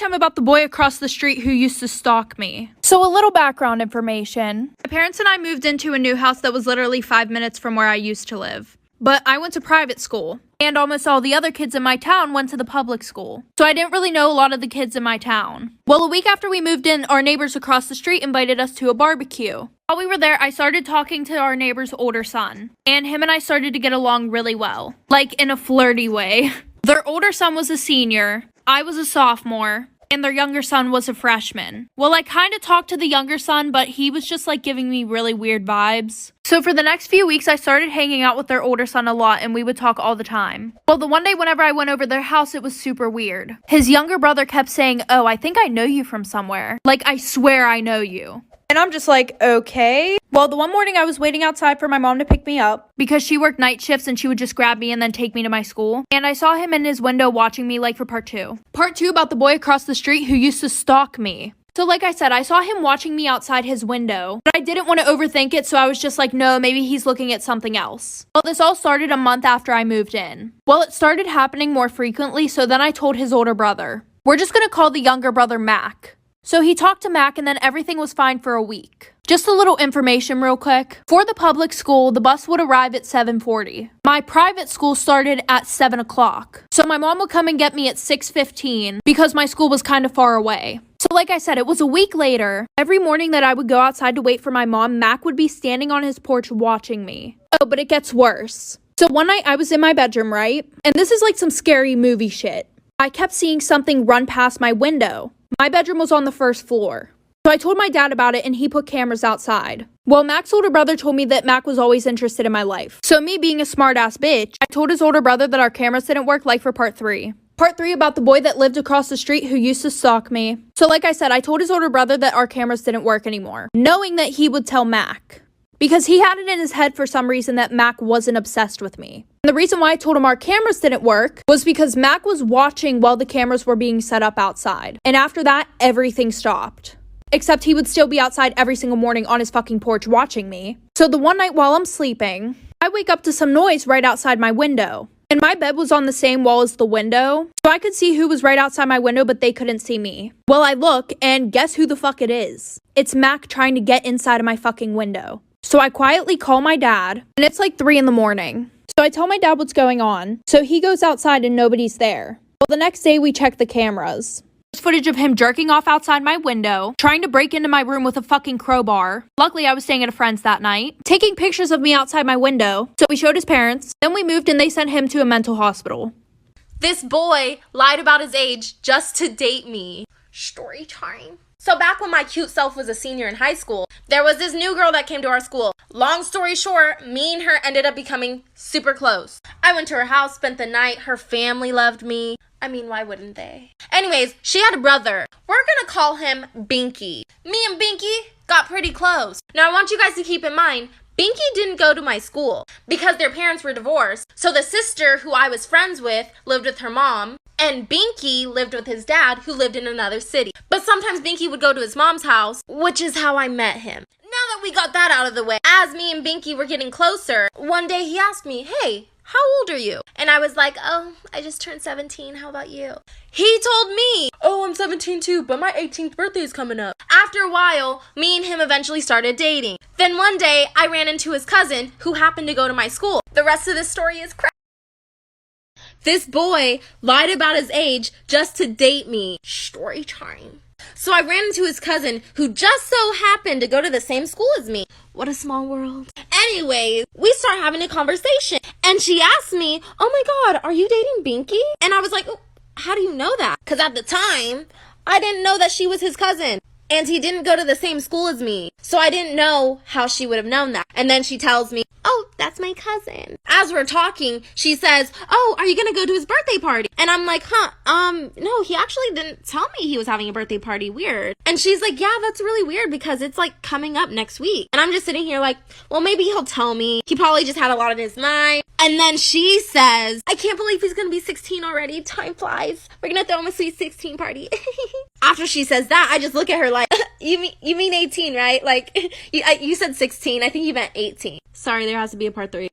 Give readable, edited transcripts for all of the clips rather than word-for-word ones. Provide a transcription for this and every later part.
time about the boy across the street who used to stalk me. So a little background information. My parents and I moved into a new house that was literally 5 minutes from where I used to live. But I went to private school, and almost all the other kids in my town went to the public school. So I didn't really know a lot of the kids in my town. Well, a week after we moved in, our neighbors across the street invited us to a barbecue. While we were there, I started talking to our neighbor's older son, and him and I started to get along really well. Like, in a flirty way. Their older son was a senior, I was a sophomore, and their younger son was a freshman. Well, I kind of talked to the younger son, but he was just like giving me really weird vibes. So for the next few weeks, I started hanging out with their older son a lot, and we would talk all the time. Well, the one day whenever I went over their house, it was super weird. His younger brother kept saying, "Oh, I think I know you from somewhere. Like, I swear I know you." And I'm just like, okay. Well, the one morning I was waiting outside for my mom to pick me up because she worked night shifts and she would just grab me and then take me to my school. And I saw him in his window watching me like for part 2. Part 2 about the boy across the street who used to stalk me. So like I said, I saw him watching me outside his window, but I didn't want to overthink it, so I was just like, no, maybe he's looking at something else. Well, this all started a month after I moved in. Well, it started happening more frequently, so then I told his older brother. We're just gonna call the younger brother Mac. So he talked to Mac and then everything was fine for a week. Just a little information real quick. For the public school, the bus would arrive at 7:40. My private school started at 7 o'clock. So my mom would come and get me at 6:15 because my school was kind of far away. So like I said, it was a week later. Every morning that I would go outside to wait for my mom, Mac would be standing on his porch watching me. Oh, but it gets worse. So one night I was in my bedroom, right? And this is like some scary movie shit. I kept seeing something run past my window. My bedroom was on the first floor. So I told my dad about it and he put cameras outside. Well, Mac's older brother told me that Mac was always interested in my life. So me being a smart-ass bitch, I told his older brother that our cameras didn't work, like for part 3. Part 3 about the boy that lived across the street who used to stalk me. So like I said, I told his older brother that our cameras didn't work anymore, knowing that he would tell Mac. Because he had it in his head for some reason that Mac wasn't obsessed with me. And the reason why I told him our cameras didn't work was because Mac was watching while the cameras were being set up outside. And after that, everything stopped. Except he would still be outside every single morning on his fucking porch watching me. So the one night while I'm sleeping, I wake up to some noise right outside my window. And my bed was on the same wall as the window, so I could see who was right outside my window, but they couldn't see me. Well, I look, and guess who the fuck it is? It's Mac trying to get inside of my fucking window. So I quietly call my dad, and it's like 3 in the morning. So I tell my dad what's going on. So he goes outside and nobody's there. Well, the next day we check the cameras. There's footage of him jerking off outside my window, trying to break into my room with a fucking crowbar. Luckily, I was staying at a friend's that night. Taking pictures of me outside my window. So we showed his parents. Then we moved and they sent him to a mental hospital. This boy lied about his age just to date me. Story time. So back when my cute self was a senior in high school, there was this new girl that came to our school. Long story short, me and her ended up becoming super close. I went to her house, spent the night. Her family loved me. I mean, why wouldn't they? Anyways, she had a brother. We're gonna call him Binky. Me and Binky got pretty close. Now I want you guys to keep in mind, Binky didn't go to my school because their parents were divorced. So the sister who I was friends with lived with her mom, and Binky lived with his dad who lived in another city. But sometimes Binky would go to his mom's house, which is how I met him. Now that we got that out of the way, as me and Binky were getting closer, one day he asked me, "Hey, how old are you?" And I was like, "Oh, I just turned 17. How about you?" He told me, "Oh, I'm 17 too, but my 18th birthday is coming up." After a while, me and him eventually started dating. Then one day, I ran into his cousin who happened to go to my school. The rest of this story is crap. This boy lied about his age just to date me. Story time. So I ran into his cousin who just so happened to go to the same school as me. What a small world. Anyways, we start having a conversation and she asked me, "Oh my God, are you dating Binky?" And I was like, "Oh, how do you know that?" Because at the time, I didn't know that she was his cousin. And he didn't go to the same school as me. So I didn't know how she would have known that. And then she tells me, "Oh, that's my cousin." As we're talking, she says, "Oh, are you gonna go to his birthday party?" And I'm like, no, he actually didn't tell me he was having a birthday party. Weird. And she's like, "Yeah, that's really weird because it's like coming up next week." And I'm just sitting here like, well, maybe he'll tell me. He probably just had a lot on his mind. And then she says, "I can't believe he's gonna be 16 already. Time flies. We're gonna throw him a sweet 16 party." After she says that, I just look at her like, you mean 18, right? Like, you said 16. I think you meant 18. Sorry, there has to be a part 3.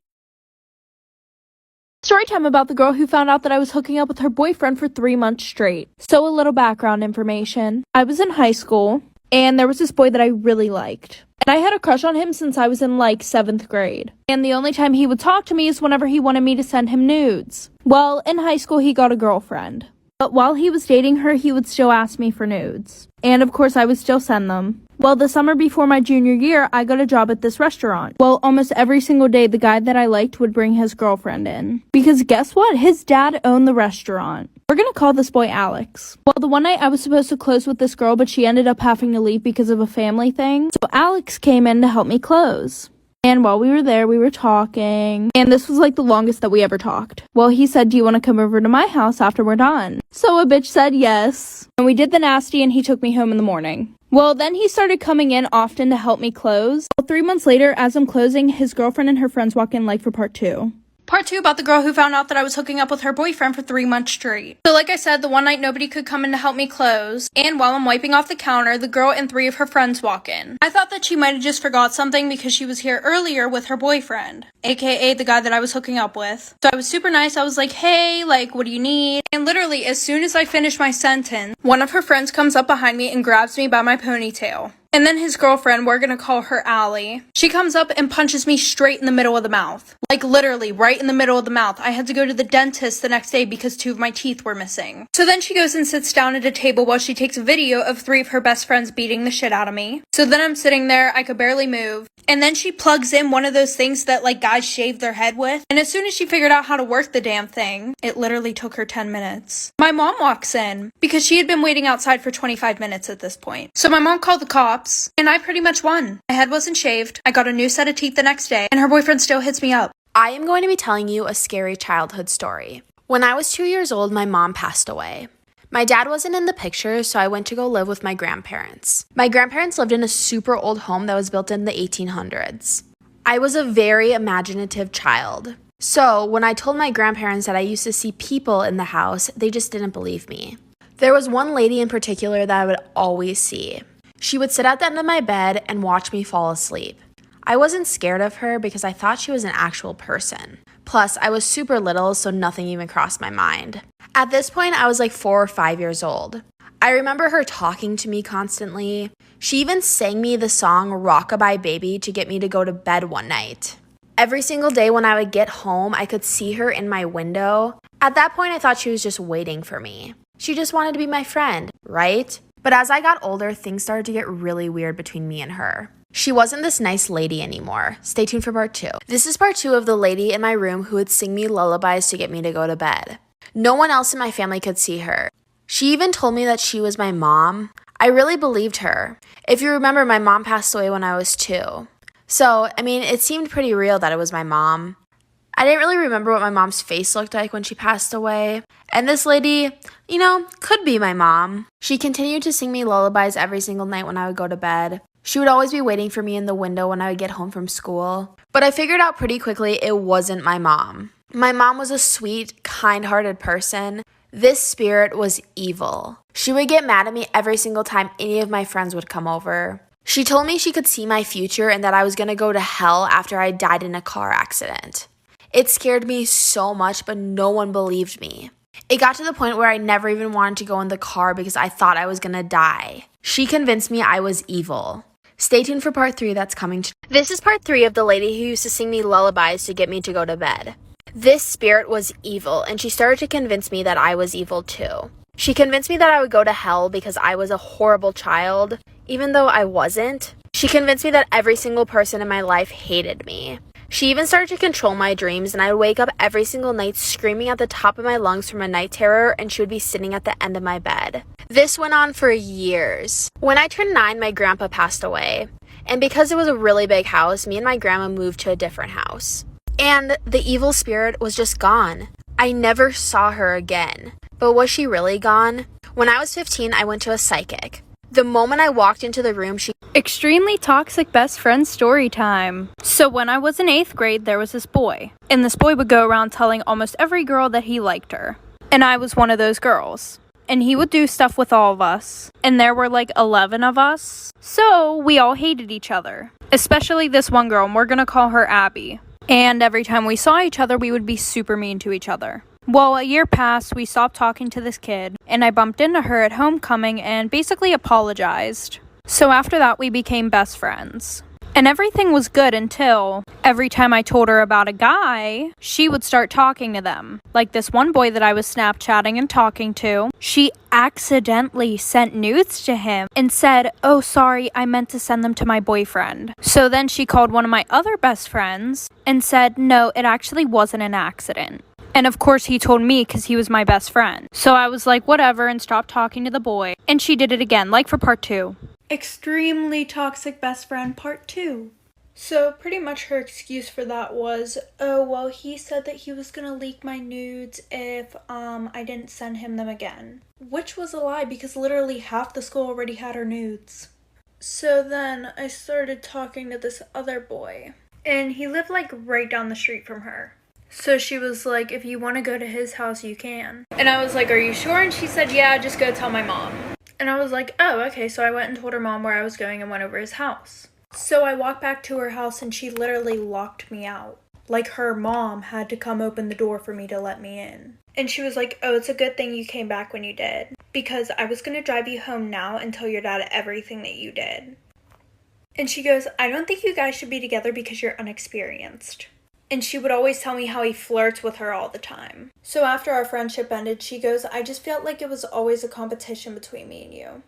Storytime about the girl who found out that I was hooking up with her boyfriend for 3 months straight. So a little background information. I was in high school, and there was this boy that I really liked. And I had a crush on him since I was in 7th grade. And the only time he would talk to me is whenever he wanted me to send him nudes. Well, in high school he got a girlfriend. But while he was dating her, he would still ask me for nudes. And of course I would still send them. Well, the summer before my junior year, I got a job at this restaurant. Well, almost every single day, the guy that I liked would bring his girlfriend in. Because guess what? His dad owned the restaurant. We're gonna call this boy Alex. Well, the one night I was supposed to close with this girl, but she ended up having to leave because of a family thing. So Alex came in to help me close. And while we were there, we were talking. And this was the longest that we ever talked. Well, he said, "Do you want to come over to my house after we're done?" So a bitch said yes. And we did the nasty and he took me home in the morning. Well, then he started coming in often to help me close. Well, 3 months later, as I'm closing, his girlfriend and her friends walk in for part 2. Part 2 about the girl who found out that I was hooking up with her boyfriend for 3 months straight. So like I said, the one night nobody could come in to help me close. And while I'm wiping off the counter, the girl and 3 of her friends walk in. I thought that she might have just forgot something because she was here earlier with her boyfriend, aka the guy that I was hooking up with. So I was super nice. I was like, "Hey, what do you need?" And literally, as soon as I finished my sentence, one of her friends comes up behind me and grabs me by my ponytail. And then his girlfriend, we're gonna call her Allie, she comes up and punches me straight in the middle of the mouth. Literally, right in the middle of the mouth. I had to go to the dentist the next day because 2 of my teeth were missing. So then she goes and sits down at a table while she takes a video of 3 of her best friends beating the shit out of me. So then I'm sitting there, I could barely move. And then she plugs in one of those things that guys shave their head with. And as soon as she figured out how to work the damn thing, it literally took her 10 minutes. My mom walks in because she had been waiting outside for 25 minutes at this point. So my mom called the cops and I pretty much won. My head wasn't shaved. I got a new set of teeth the next day and her boyfriend still hits me up. I am going to be telling you a scary childhood story. When I was 2 years old, my mom passed away. My dad wasn't in the picture, so I went to go live with my grandparents. My grandparents lived in a super old home that was built in the 1800s. I was a very imaginative child. So when I told my grandparents that I used to see people in the house, they just didn't believe me. There was one lady in particular that I would always see. She would sit at the end of my bed and watch me fall asleep. I wasn't scared of her because I thought she was an actual person. Plus, I was super little, so nothing even crossed my mind. At this point, I was 4 or 5 years old. I remember her talking to me constantly. She even sang me the song Rockabye Baby to get me to go to bed one night. Every single day when I would get home, I could see her in my window. At that point, I thought she was just waiting for me. She just wanted to be my friend, right? But as I got older, things started to get really weird between me and her. She wasn't this nice lady anymore. Stay tuned for part 2. This is part 2 of the lady in my room who would sing me lullabies to get me to go to bed. No one else in my family could see her. She even told me that she was my mom. I really believed her. If you remember, my mom passed away when I was 2. So, it seemed pretty real that it was my mom. I didn't really remember what my mom's face looked like when she passed away. And this lady, could be my mom. She continued to sing me lullabies every single night when I would go to bed. She would always be waiting for me in the window when I would get home from school. But I figured out pretty quickly it wasn't my mom. My mom was a sweet, kind-hearted person. This spirit was evil. She would get mad at me every single time any of my friends would come over. She told me she could see my future and that I was going to go to hell after I died in a car accident. It scared me so much, but no one believed me. It got to the point where I never even wanted to go in the car because I thought I was going to die. She convinced me I was evil. Stay tuned for part 3 that's coming. This is part 3 of the lady who used to sing me lullabies to get me to go to bed. This spirit was evil, and she started to convince me that I was evil too. She convinced me that I would go to hell because I was a horrible child, even though I wasn't. She convinced me that every single person in my life hated me. She even started to control my dreams, and I would wake up every single night screaming at the top of my lungs from a night terror, and she would be sitting at the end of my bed. This went on for years. When I turned 9, my grandpa passed away. And because it was a really big house, me and my grandma moved to a different house. And the evil spirit was just gone. I never saw her again. But was she really gone? When I was 15, I went to a psychic. The moment I walked into the room, she... Extremely toxic best friend story time. So when I was in 8th grade, there was this boy. And this boy would go around telling almost every girl that he liked her. And I was one of those girls. And he would do stuff with all of us. And there were 11 of us. So we all hated each other. Especially this one girl, and we're gonna call her Abby. And every time we saw each other, we would be super mean to each other. Well, a year passed, we stopped talking to this kid, and I bumped into her at homecoming and basically apologized. So after that, we became best friends. And everything was good until every time I told her about a guy, she would start talking to them. Like this one boy that I was Snapchatting and talking to, she accidentally sent nudes to him and said, "Oh, sorry, I meant to send them to my boyfriend." So then she called one of my other best friends and said, "No, it actually wasn't an accident." And of course he told me because he was my best friend. So I was like, whatever, and stopped talking to the boy. And she did it again, like for part 2. Extremely toxic best friend part 2. So pretty much her excuse for that was, oh, well, he said that he was gonna leak my nudes if I didn't send him them again. Which was a lie because literally half the school already had her nudes. So then I started talking to this other boy. And he lived like right down the street from her. So she was like, if you want to go to his house, you can. And I was like, are you sure? And she said, yeah, just go tell my mom. And I was like, oh, okay. So I went and told her mom where I was going and went over his house. So I walked back to her house and she literally locked me out. Like her mom had to come open the door for me to let me in. And she was like, oh, it's a good thing you came back when you did. Because I was going to drive you home now and tell your dad everything that you did. And she goes, I don't think you guys should be together because you're unexperienced. And she would always tell me how he flirts with her all the time. So after our friendship ended, she goes, I just felt like it was always a competition between me and you.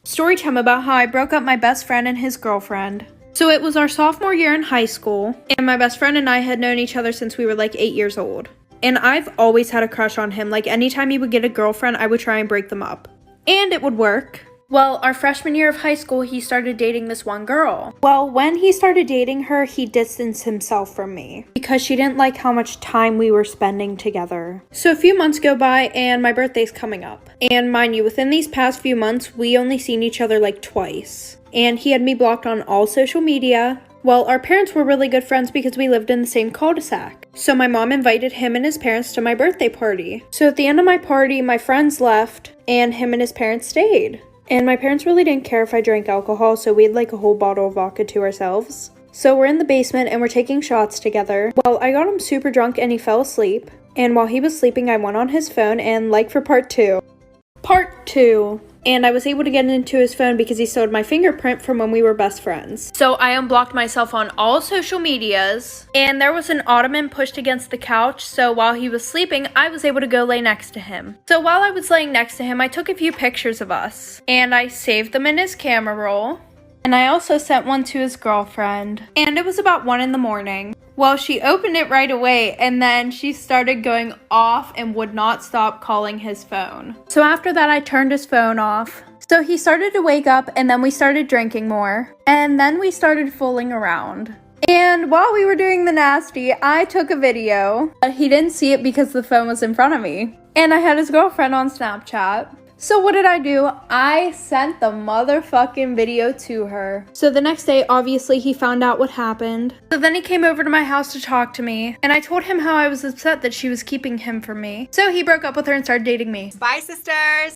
Storytime about how I broke up my best friend and his girlfriend. So it was our sophomore year in high school, and my best friend and I had known each other since we were like 8 years old. And I've always had a crush on him. Like anytime he would get a girlfriend, I would try and break them up. And it would work. Well, our freshman year of high school, he started dating this one girl. Well, when he started dating her, he distanced himself from me because she didn't like how much time we were spending together. So a few months go by and my birthday's coming up. And mind you, within these past few months, we only seen each other like twice. And he had me blocked on all social media. Well, our parents were really good friends because we lived in the same cul-de-sac. So my mom invited him and his parents to my birthday party. So at the end of my party, my friends left and him and his parents stayed. And my parents really didn't care if I drank alcohol, so we had like a whole bottle of vodka to ourselves. So we're in the basement and we're taking shots together. Well, I got him super drunk and he fell asleep. And while he was sleeping, I went on his phone and like for part 2. Part 2. And I was able to get into his phone because he still had my fingerprint from when we were best friends. So I unblocked myself on all social medias. And there was an ottoman pushed against the couch. So while he was sleeping, I was able to go lay next to him. So while I was laying next to him, I took a few pictures of us. And I saved them in his camera roll. And I also sent one to his girlfriend. And it was about 1 in the morning. Well, she opened it right away and then she started going off and would not stop calling his phone. So after that, I turned his phone off. So he started to wake up and then we started drinking more. And then we started fooling around. And while we were doing the nasty, I took a video. But he didn't see it because the phone was in front of me. And I had his girlfriend on Snapchat. So what did I do? I sent the motherfucking video to her. So the next day, obviously, he found out what happened. So then he came over to my house to talk to me. And I told him how I was upset that she was keeping him from me. So he broke up with her and started dating me. Bye, sisters!